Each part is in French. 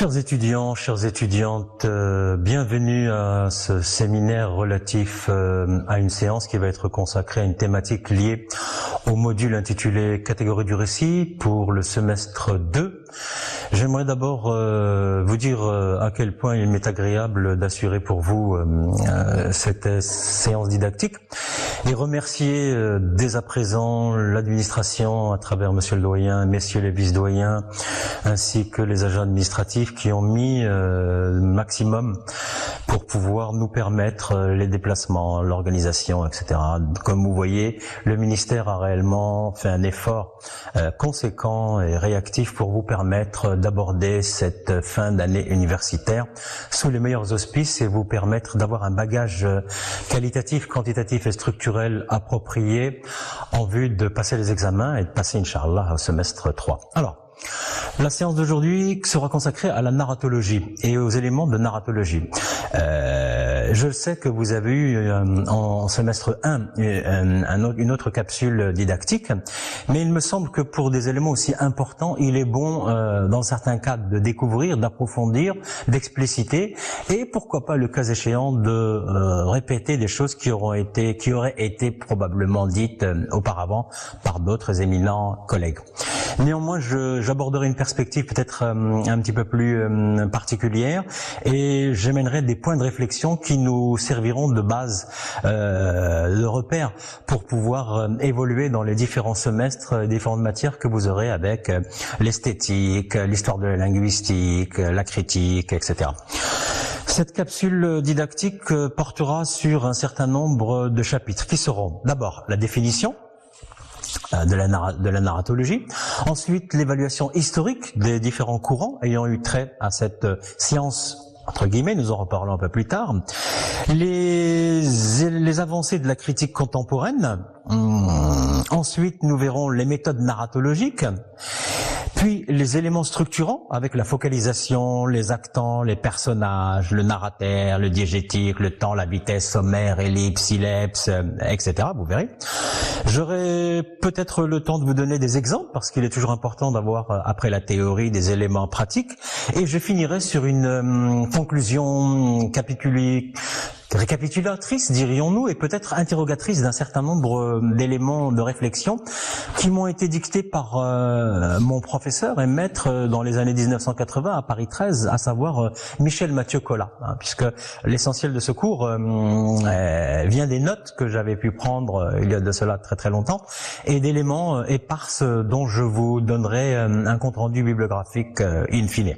Chers étudiants, chères étudiantes, bienvenue à ce séminaire relatif à une séance qui va être consacrée à une thématique liée au module intitulé Catégorie du récit pour le semestre 2. J'aimerais d'abord vous dire à quel point il m'est agréable d'assurer pour vous cette séance didactique et remercier dès à présent l'administration à travers monsieur le doyen, messieurs les vice-doyens ainsi que les agents administratifs qui ont mis le maximum pour pouvoir nous permettre les déplacements, l'organisation, etc. Comme vous voyez, le ministère a réellement fait un effort conséquent et réactif pour vous permettre d'aborder cette fin d'année universitaire sous les meilleurs auspices et vous permettre d'avoir un bagage qualitatif, quantitatif et structurel approprié en vue de passer les examens et de passer, Inch'Allah, au semestre 3. Alors, la séance d'aujourd'hui sera consacrée à la narratologie et aux éléments de narratologie. Je sais que vous avez eu en semestre 1 une autre capsule didactique, mais il me semble que pour des éléments aussi importants, il est bon dans certains cas de découvrir, d'approfondir, d'expliciter et pourquoi pas le cas échéant de répéter des choses qui auraient été probablement dites auparavant par d'autres éminents collègues. Néanmoins, j'aborderai une perspective peut-être un petit peu plus particulière et j'amènerai des points de réflexion qui nous serviront de base, de repère pour pouvoir évoluer dans les différents semestres, différentes matières que vous aurez avec l'esthétique, l'histoire de la linguistique, la critique, etc. Cette capsule didactique portera sur un certain nombre de chapitres qui seront d'abord la définition de la narratologie, ensuite l'évaluation historique des différents courants ayant eu trait à cette science entre guillemets, nous en reparlons un peu plus tard, les avancées de la critique contemporaine, ensuite nous verrons les méthodes narratologiques, puis les éléments structurants avec la focalisation, les actants, les personnages, le narrateur, le diégétique, le temps, la vitesse, sommaire, ellipse, ellipse, etc. Vous verrez. J'aurai peut-être le temps de vous donner des exemples parce qu'il est toujours important d'avoir après la théorie des éléments pratiques et je finirai sur une conclusion récapitulatrice, dirions-nous, et peut-être interrogatrice d'un certain nombre d'éléments de réflexion qui m'ont été dictés par mon professeur et maître dans les années 1980 à Paris 13, à savoir Michel Mathieu Collat, puisque l'essentiel de ce cours vient des notes que j'avais pu prendre il y a de cela très très longtemps et d'éléments éparses dont je vous donnerai un compte-rendu bibliographique in fine.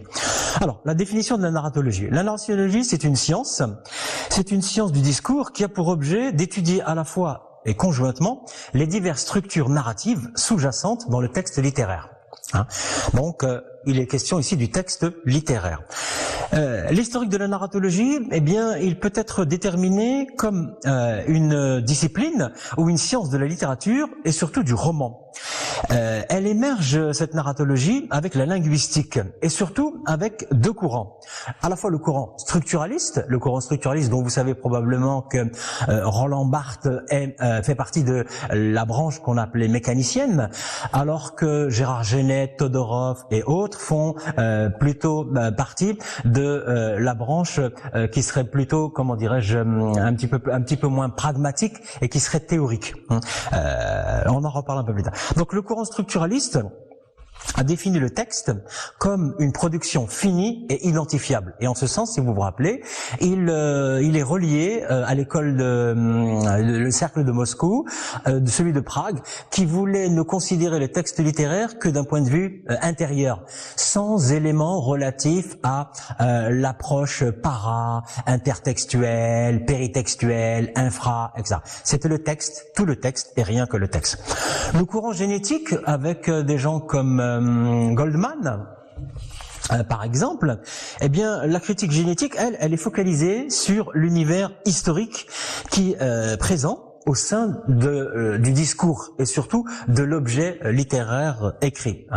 Alors, la définition de la narratologie. La narratologie, c'est une science du discours qui a pour objet d'étudier à la fois et conjointement les diverses structures narratives sous-jacentes dans le texte littéraire. Donc, il est question ici du texte littéraire. L'historique de la narratologie, eh bien, il peut être déterminé comme une discipline ou une science de la littérature et surtout du roman. Elle émerge, cette narratologie, avec la linguistique et surtout avec deux courants. À la fois le courant structuraliste dont vous savez probablement que Roland Barthes fait partie de la branche qu'on appelait mécanicienne, alors que Gérard Genette, Todorov et autres font plutôt partie de la branche qui serait plutôt, comment dirais-je, un petit peu moins pragmatique et qui serait théorique. On en reparle un peu plus tard. Donc le courant structuraliste a défini le texte comme une production finie et identifiable. Et en ce sens, si vous vous rappelez, il est relié à l'école le cercle de Moscou, celui de Prague, qui voulait ne considérer le texte littéraire que d'un point de vue intérieur, sans éléments relatifs à l'approche intertextuelle, péritextuelle, infra, etc. C'était le texte, tout le texte et rien que le texte. Le courant génétique, avec des gens comme Goldman, par exemple, eh bien, la critique génétique, elle est focalisée sur l'univers historique qui est présent au sein du discours et surtout de l'objet littéraire écrit.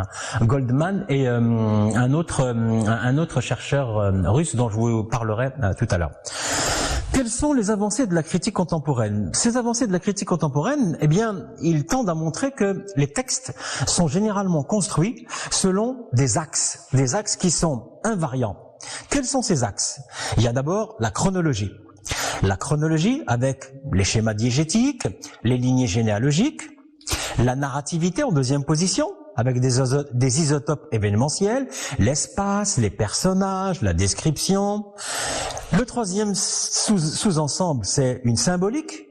Goldman et un autre chercheur russe dont je vous parlerai tout à l'heure. Quelles sont les avancées de la critique contemporaine? Ces avancées de la critique contemporaine, eh bien, ils tendent à montrer que les textes sont généralement construits selon des axes qui sont invariants. Quels sont ces axes? Il y a d'abord la chronologie. La chronologie avec les schémas diégétiques, les lignées généalogiques, la narrativité en deuxième position, avec des isotopes événementiels, l'espace, les personnages, la description. Le troisième sous-ensemble, c'est une symbolique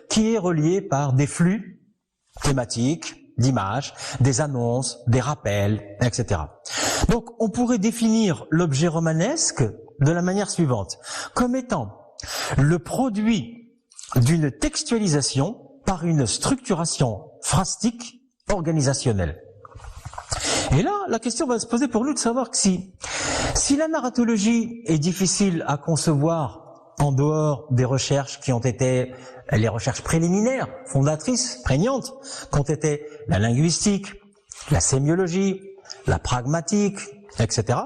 qui est reliée par des flux thématiques, d'images, des annonces, des rappels, etc. Donc, on pourrait définir l'objet romanesque de la manière suivante, comme étant le produit d'une textualisation par une structuration phrastique organisationnelle. Et là, la question va se poser pour nous de savoir que si la narratologie est difficile à concevoir en dehors des recherches qui ont été les recherches préliminaires, fondatrices, prégnantes, qu'ont été la linguistique, la sémiologie, la pragmatique, etc.,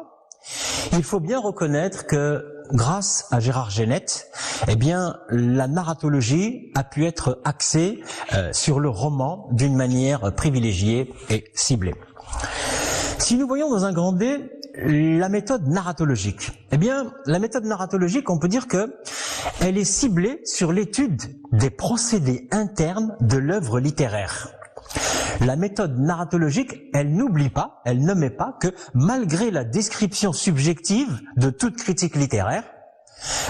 il faut bien reconnaître que grâce à Gérard Genette, eh bien, la narratologie a pu être axée sur le roman d'une manière privilégiée et ciblée. Si nous voyons dans un grand D la méthode narratologique, eh bien, la méthode narratologique, on peut dire que elle est ciblée sur l'étude des procédés internes de l'œuvre littéraire. La méthode narratologique, elle n'oublie pas, elle ne met pas que malgré la description subjective de toute critique littéraire,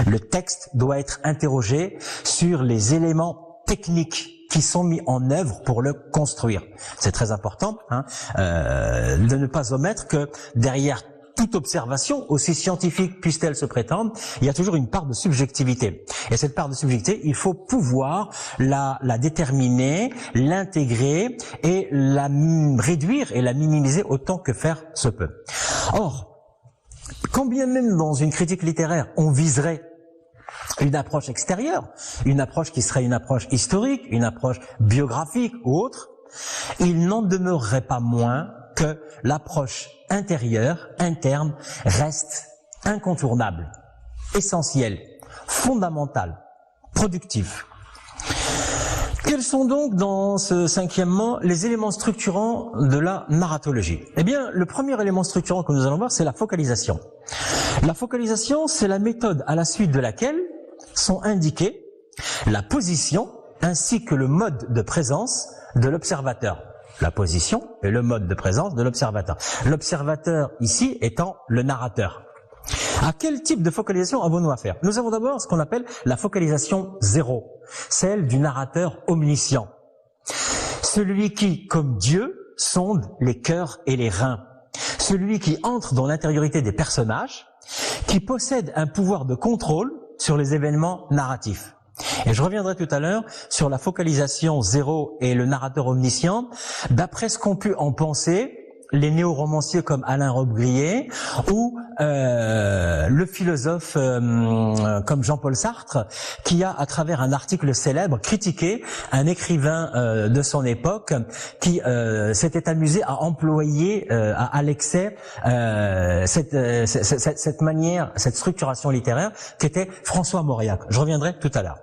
le texte doit être interrogé sur les éléments techniques qui sont mis en œuvre pour le construire. C'est très important de ne pas omettre que derrière toute observation, aussi scientifique puisse-t-elle se prétendre, il y a toujours une part de subjectivité. Et cette part de subjectivité, il faut pouvoir la déterminer, l'intégrer et la réduire et la minimiser autant que faire se peut. Or, quand bien même dans une critique littéraire, on viserait une approche extérieure, une approche qui serait une approche historique, une approche biographique ou autre, il n'en demeurerait pas moins que l'approche intérieure, interne, reste incontournable, essentielle, fondamentale, productive. Quels sont donc, dans ce cinquièmement, les éléments structurants de la narratologie? Eh bien, le premier élément structurant que nous allons voir, c'est la focalisation. La focalisation, c'est la méthode à la suite de laquelle sont indiquées la position ainsi que le mode de présence de l'observateur. La position et le mode de présence de l'observateur. L'observateur ici étant le narrateur. À quel type de focalisation avons-nous affaire? Nous avons d'abord ce qu'on appelle la focalisation zéro, celle du narrateur omniscient. Celui qui, comme Dieu, sonde les cœurs et les reins. Celui qui entre dans l'intériorité des personnages, qui possède un pouvoir de contrôle sur les événements narratifs. Et je reviendrai tout à l'heure sur la focalisation zéro et le narrateur omniscient, d'après ce qu'ont pu en penser les néo-romanciers comme Alain Robbe-Grillet ou le philosophe comme Jean-Paul Sartre, qui a, à travers un article célèbre, critiqué un écrivain de son époque qui s'était amusé à employer à l'excès cette manière, cette structuration littéraire qui était François Mauriac. Je reviendrai tout à l'heure.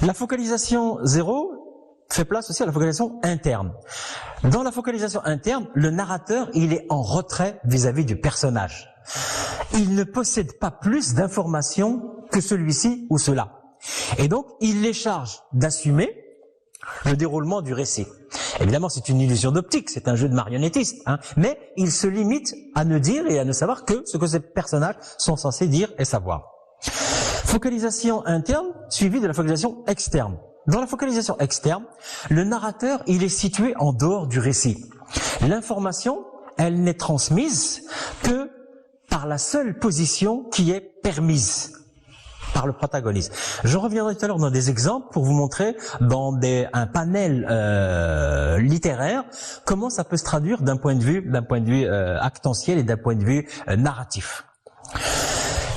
La focalisation zéro fait place aussi à la focalisation interne. Dans la focalisation interne, le narrateur, il est en retrait vis-à-vis du personnage. Il ne possède pas plus d'informations que celui-ci ou cela. Et donc, il les charge d'assumer le déroulement du récit. Évidemment, c'est une illusion d'optique, c'est un jeu de marionnettiste, mais il se limite à ne dire et à ne savoir que ce que ces personnages sont censés dire et savoir. Focalisation interne suivie de la focalisation externe. Dans la focalisation externe, le narrateur, il est situé en dehors du récit. L'information, elle n'est transmise que par la seule position qui est permise par le protagoniste. Je reviendrai tout à l'heure dans des exemples pour vous montrer dans un panel littéraire comment ça peut se traduire d'un point de vue actentiel et d'un point de vue narratif.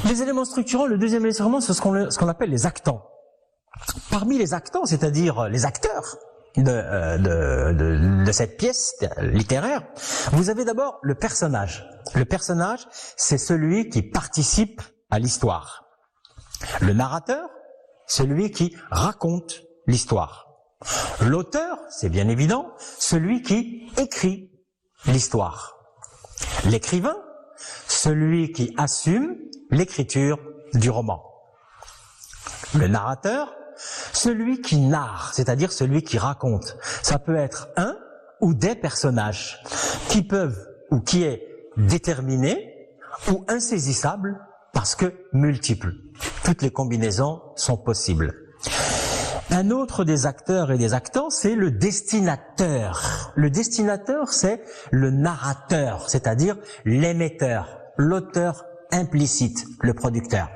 Les éléments structurants, le deuxième élément, c'est ce qu'on appelle les actants. Parmi les actants, c'est-à-dire les acteurs de cette pièce littéraire, vous avez d'abord le personnage. Le personnage, c'est celui qui participe à l'histoire. Le narrateur, celui qui raconte l'histoire. L'auteur, c'est bien évident, celui qui écrit l'histoire. L'écrivain, celui qui assume l'écriture du roman. Le narrateur, celui qui narre, c'est-à-dire celui qui raconte. Ça peut être un ou des personnages qui peuvent ou qui est déterminé ou insaisissable parce que multiples. Toutes les combinaisons sont possibles. Un autre des acteurs et des actants, c'est le destinateur. Le destinateur, c'est le narrateur, c'est-à-dire l'émetteur, l'auteur implicite, le producteur.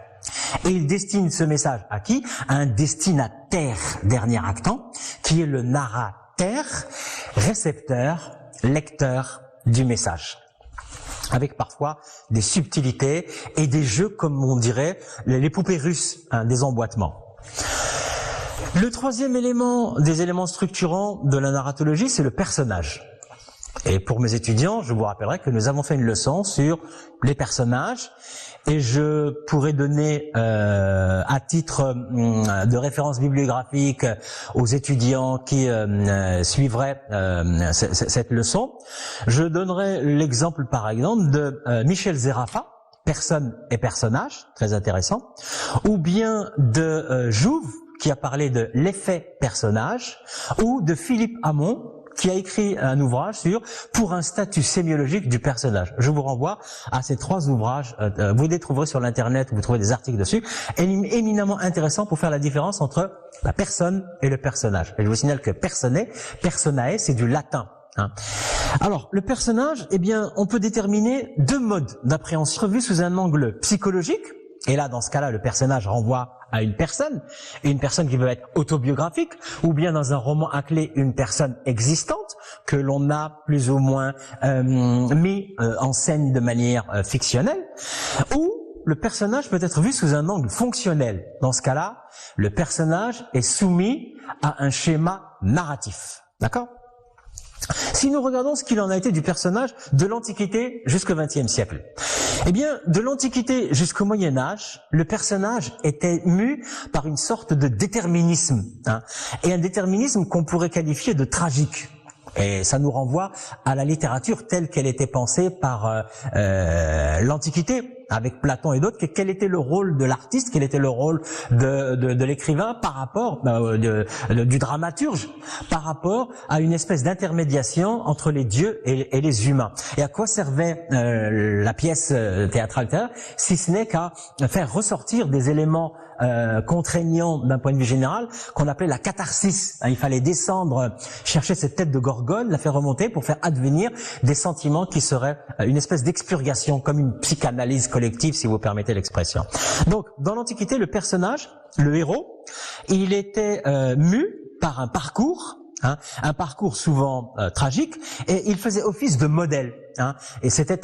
Et il destine ce message à qui? À un destinataire, dernier actant, qui est le narrateur, récepteur, lecteur du message. Avec parfois des subtilités et des jeux, comme on dirait, les poupées russes, des emboîtements. Le troisième élément des éléments structurants de la narratologie, c'est le personnage. Et pour mes étudiants, je vous rappellerai que nous avons fait une leçon sur les personnages et je pourrais donner à titre de référence bibliographique aux étudiants qui suivraient cette leçon. Je donnerai l'exemple par exemple de Michel Zerafa, Personne et personnage, très intéressant, ou bien de Jouve, qui a parlé de l'effet personnage, ou de Philippe Hamon, qui a écrit un ouvrage sur « Pour un statut sémiologique du personnage ». Je vous renvoie à ces trois ouvrages. Vous les trouverez sur l'internet, vous trouvez des articles dessus, éminemment intéressants pour faire la différence entre la personne et le personnage. Et je vous signale que personae, c'est du latin. Alors, le personnage, eh bien, on peut déterminer deux modes d'appréhension vus sous un angle psychologique. Et là, dans ce cas-là, le personnage renvoie à une personne qui peut être autobiographique, ou bien dans un roman à clé, une personne existante que l'on a plus ou moins mis en scène de manière fictionnelle, ou le personnage peut être vu sous un angle fonctionnel. Dans ce cas-là, le personnage est soumis à un schéma narratif. D'accord ? Si nous regardons ce qu'il en a été du personnage de l'Antiquité jusqu'au XXe siècle, eh bien, de l'Antiquité jusqu'au Moyen-Âge, le personnage était mu par une sorte de déterminisme, et un déterminisme qu'on pourrait qualifier de tragique. Et ça nous renvoie à la littérature telle qu'elle était pensée par l'Antiquité, avec Platon et d'autres. Quel était le rôle de l'artiste, quel était le rôle de l'écrivain par rapport du dramaturge, par rapport à une espèce d'intermédiation entre les dieux et les humains. Et à quoi servait la pièce théâtrale, si ce n'est qu'à faire ressortir des éléments contraignant d'un point de vue général, qu'on appelait la catharsis. Il fallait descendre, chercher cette tête de Gorgone, la faire remonter pour faire advenir des sentiments qui seraient une espèce d'expurgation, comme une psychanalyse collective, si vous permettez l'expression. Donc, dans l'Antiquité, le personnage, le héros, il était mu par un parcours souvent tragique, et il faisait office de modèle. Et c'était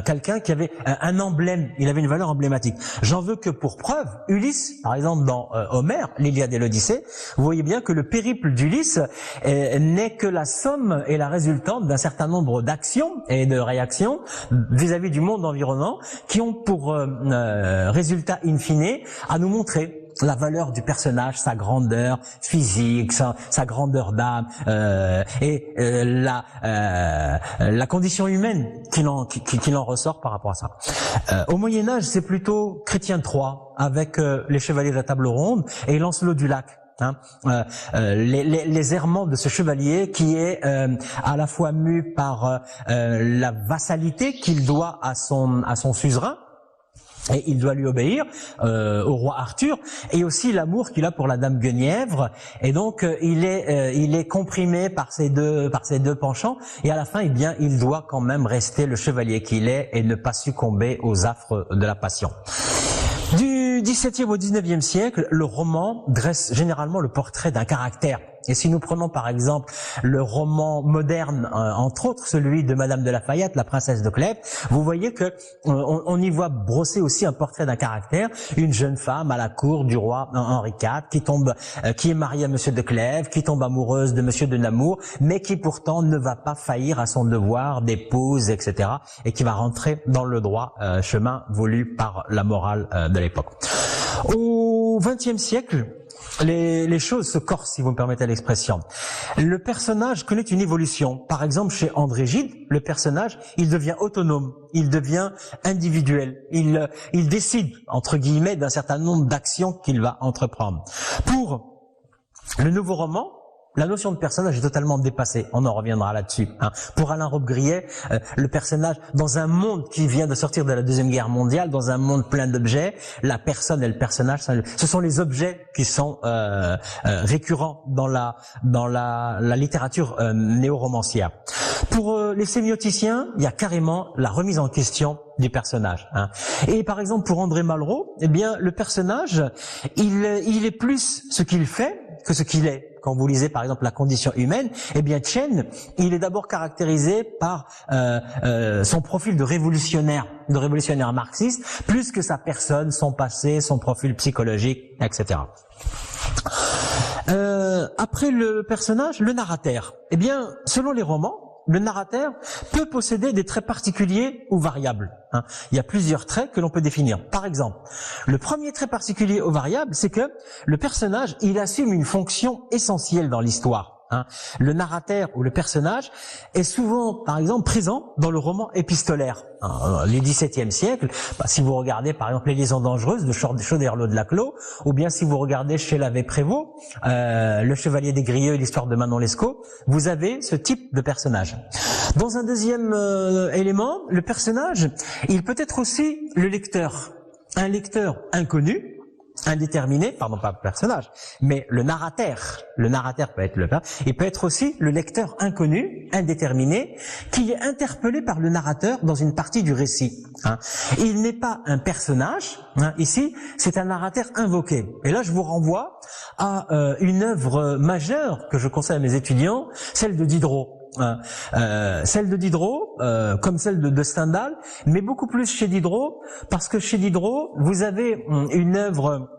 quelqu'un qui avait un emblème, il avait une valeur emblématique. J'en veux que pour preuve, Ulysse, par exemple dans Homère, l'Iliade et l'Odyssée, vous voyez bien que le périple d'Ulysse n'est que la somme et la résultante d'un certain nombre d'actions et de réactions vis-à-vis du monde environnant qui ont pour résultat in fine à nous montrer la valeur du personnage, sa grandeur physique, sa grandeur d'âme, et la condition humaine qu'il en ressort par rapport à ça. Au Moyen-Âge, c'est plutôt Chrétien de Troyes avec les chevaliers de la table ronde et Lancelot du Lac. Les errements de ce chevalier qui est à la fois mu par la vassalité qu'il doit à son suzerain, et il doit lui obéir au roi Arthur, et aussi l'amour qu'il a pour la dame Guenièvre, et donc il est comprimé par ces deux penchants, et à la fin, eh bien, il doit quand même rester le chevalier qu'il est et ne pas succomber aux affres de la passion. Du XVIIe au XIXe siècle, le roman dresse généralement le portrait d'un caractère. Et si nous prenons par exemple le roman moderne, entre autres celui de Madame de Lafayette, la princesse de Clèves, vous voyez que on y voit brosser aussi un portrait d'un caractère, une jeune femme à la cour du roi Henri IV qui est mariée à Monsieur de Clèves, qui tombe amoureuse de Monsieur de Nemours, mais qui pourtant ne va pas faillir à son devoir d'épouse, etc., et qui va rentrer dans le droit chemin voulu par la morale de l'époque. Au XXe siècle, les choses se corsent, si vous me permettez l'expression. Le personnage connaît une évolution. Par exemple, chez André Gide, le personnage, il devient autonome, il devient individuel, il décide, entre guillemets, d'un certain nombre d'actions qu'il va entreprendre. Pour le nouveau roman, la notion de personnage est totalement dépassée. On en reviendra là-dessus. Pour Alain Robbe-Grillet, le personnage, dans un monde qui vient de sortir de la Deuxième Guerre mondiale, dans un monde plein d'objets, la personne et le personnage, ce sont les objets qui sont récurrents dans la littérature néo-romancière. Pour les sémioticiens, il y a carrément la remise en question du personnage. Et par exemple, pour André Malraux, eh bien, le personnage, il est plus ce qu'il fait que ce qu'il est. Quand vous lisez par exemple La condition humaine, eh bien Chen, il est d'abord caractérisé par son profil de révolutionnaire marxiste, plus que sa personne, son passé, son profil psychologique, etc. Après le personnage, le narrateur. Eh bien, selon les romans, le narrateur peut posséder des traits particuliers ou variables. Il y a plusieurs traits que l'on peut définir. Par exemple, le premier trait particulier ou variable, c'est que le personnage, il assume une fonction essentielle dans l'histoire. Le narrateur ou le personnage est souvent, par exemple, présent dans le roman épistolaire. Du XVIIe siècle, si vous regardez par exemple Les Liaisons dangereuses de Chauderlot de Laclos, ou bien si vous regardez chez Lavey-Prévost, Le Chevalier des Grieux et l'histoire de Manon Lescaut, vous avez ce type de personnage. Dans un deuxième élément, le personnage, il peut être aussi le lecteur. Un lecteur inconnu, indéterminé, pardon, pas le personnage, mais le narrateur peut être il peut être aussi le lecteur inconnu, indéterminé, qui est interpellé par le narrateur dans une partie du récit. Il n'est pas un personnage, ici, c'est un narrateur invoqué. Et là, je vous renvoie à une œuvre majeure que je conseille à mes étudiants, celle de Diderot. Celle de Diderot, comme celle de Stendhal, mais beaucoup plus chez Diderot, parce que chez Diderot, vous avez une œuvre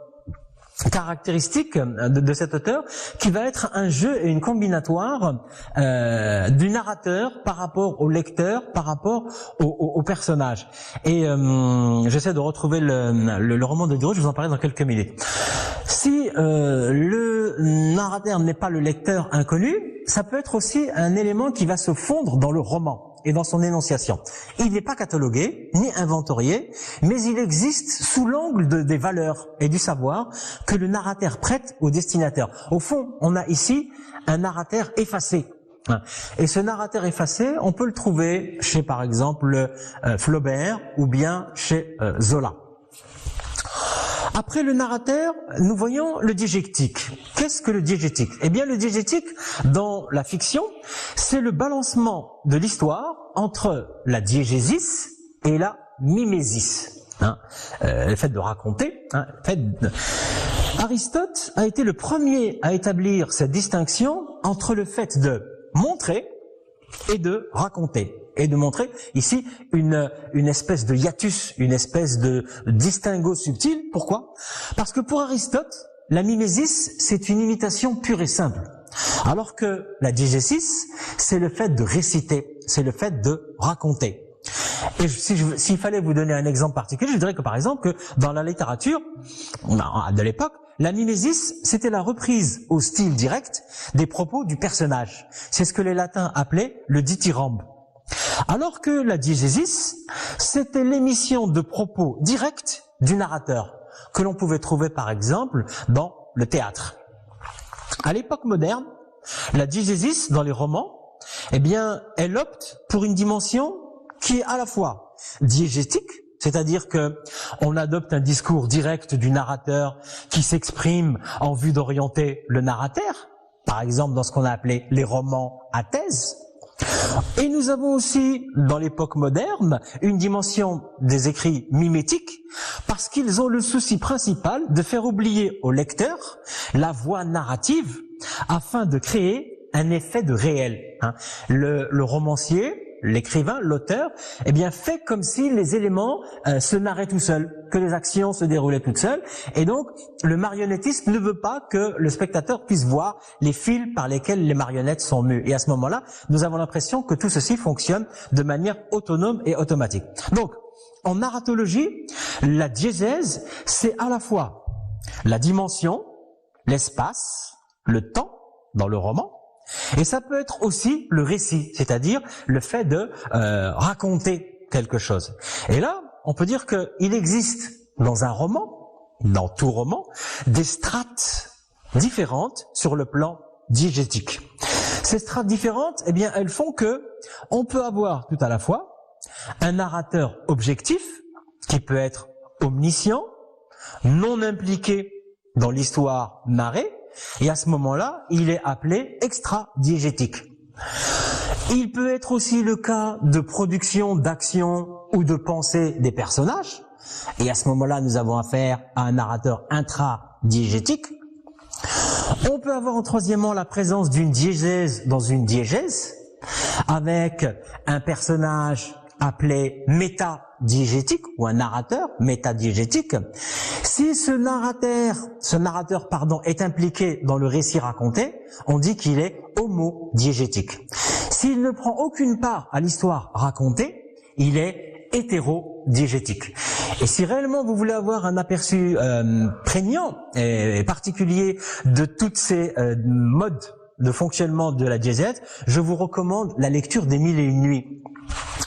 caractéristique de cet auteur qui va être un jeu et une combinatoire du narrateur par rapport au lecteur, par rapport au personnage. Et j'essaie de retrouver le roman de Diderot, je vous en parlerai dans quelques minutes. Si le narrateur n'est pas le lecteur inconnu, ça peut être aussi un élément qui va se fondre dans le roman et dans son énonciation. Il n'est pas catalogué, ni inventorié, mais il existe sous l'angle des valeurs et du savoir que le narrateur prête au destinataire. Au fond, on a ici un narrateur effacé. Et ce narrateur effacé, on peut le trouver chez, par exemple, Flaubert ou bien chez Zola. Après le narrateur, nous voyons le diégétique. Qu'est-ce que le diégétique? Eh bien, le diégétique, dans la fiction, c'est le balancement de l'histoire entre la diégésis et la mimésis. Le fait de raconter. Aristote a été le premier à établir cette distinction entre le fait de montrer et de raconter. Et de montrer ici une espèce de hiatus, une espèce de distinguo subtil. Pourquoi? Parce que pour Aristote, la mimésis, c'est une imitation pure et simple. Alors que la diégésis, c'est le fait de réciter, c'est le fait de raconter. Et s'il fallait vous donner un exemple particulier, je dirais que par exemple, que dans la littérature de l'époque, la mimésis, c'était la reprise au style direct des propos du personnage. C'est ce que les latins appelaient le dithyrambe. Alors que la diégésis, c'était l'émission de propos directs du narrateur, que l'on pouvait trouver par exemple dans le théâtre. À l'époque moderne, la diégésis dans les romans, eh bien, elle opte pour une dimension qui est à la fois diégétique, c'est-à-dire que on adopte un discours direct du narrateur qui s'exprime en vue d'orienter le narrateur, par exemple dans ce qu'on a appelé les romans à thèse. Et nous avons aussi, dans l'époque moderne, une dimension des écrits mimétiques, parce qu'ils ont le souci principal de faire oublier au lecteur la voix narrative, afin de créer un effet de réel. Le romancier, l'écrivain, l'auteur, eh bien, fait comme si les éléments se narraient tout seuls, que les actions se déroulaient toutes seules. Et donc, le marionnettiste ne veut pas que le spectateur puisse voir les fils par lesquels les marionnettes sont mues. Et à ce moment-là, nous avons l'impression que tout ceci fonctionne de manière autonome et automatique. Donc, en narratologie, la diégèse, c'est à la fois la dimension, l'espace, le temps dans le roman, et ça peut être aussi le récit, c'est-à-dire le fait de raconter quelque chose. Et là, on peut dire qu'il existe dans un roman, dans tout roman, des strates différentes sur le plan diégétique. Ces strates différentes, eh bien, elles font que on peut avoir tout à la fois un narrateur objectif qui peut être omniscient, non impliqué dans l'histoire narrée, et à ce moment-là, il est appelé extra-diégétique. Il peut être aussi le cas de production, d'action ou de pensée des personnages, et à ce moment-là, nous avons affaire à un narrateur intra-diégétique. On peut avoir en troisièmement la présence d'une diégèse dans une diégèse, avec un personnage appelé métadiégétique ou un narrateur métadiégétique. Si ce narrateur est impliqué dans le récit raconté, on dit qu'il est homodiégétique. S'il ne prend aucune part à l'histoire racontée, il est hétérodiégétique. Et si réellement vous voulez avoir un aperçu prégnant et particulier de toutes ces modes de fonctionnement de la diégèse, je vous recommande la lecture des Mille et une nuits.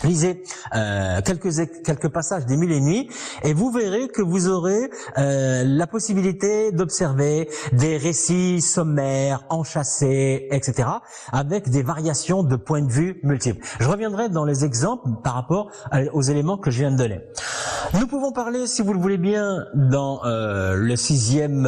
Lisez quelques passages des Mille et une nuits et vous verrez que vous aurez la possibilité d'observer des récits sommaires, enchâssés, etc., avec des variations de points de vue multiples. Je reviendrai dans les exemples par rapport aux éléments que je viens de donner. Nous pouvons parler, si vous le voulez bien, dans la sixième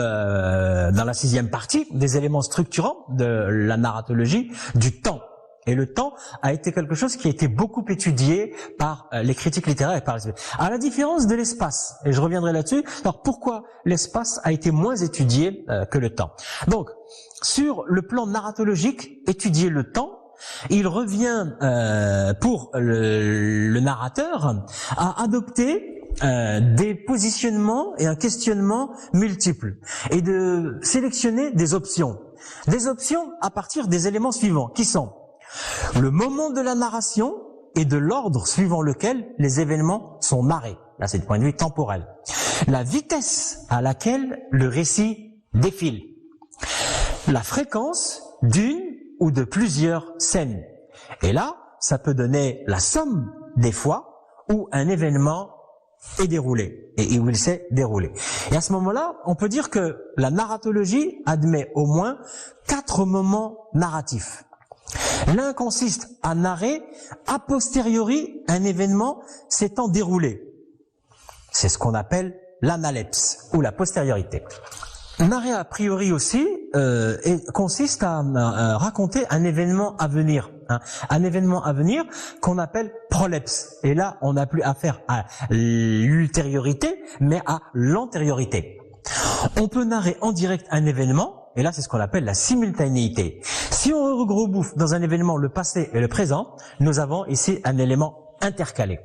partie, des éléments structurants de la narratologie, du temps. Et le temps a été quelque chose qui a été beaucoup étudié par les critiques littéraires et par les... À la différence de l'espace, et je reviendrai là-dessus. Alors pourquoi l'espace a été moins étudié que le temps? Donc, sur le plan narratologique, étudier le temps, il revient pour le narrateur à adopter des positionnements et un questionnement multiples et de sélectionner des options. Des options à partir des éléments suivants qui sont le moment de la narration et de l'ordre suivant lequel les événements sont narrés. Là, c'est du point de vue temporel. La vitesse à laquelle le récit défile. La fréquence d'une ou de plusieurs scènes. Et là, ça peut donner la somme des fois où un événement est déroulé et où il s'est déroulé. Et à ce moment-là, on peut dire que la narratologie admet au moins 4 moments narratifs. L'un consiste à narrer a posteriori un événement s'étant déroulé. C'est ce qu'on appelle l'analepse ou la postériorité. Narrer a priori aussi consiste à raconter un événement à venir, un événement à venir qu'on appelle prolepse. Et là, on n'a plus affaire à l'ultériorité, mais à l'antériorité. On peut narrer en direct un événement. Et là, c'est ce qu'on appelle la simultanéité. Si on regroupe dans un événement le passé et le présent, nous avons ici un élément intercalé.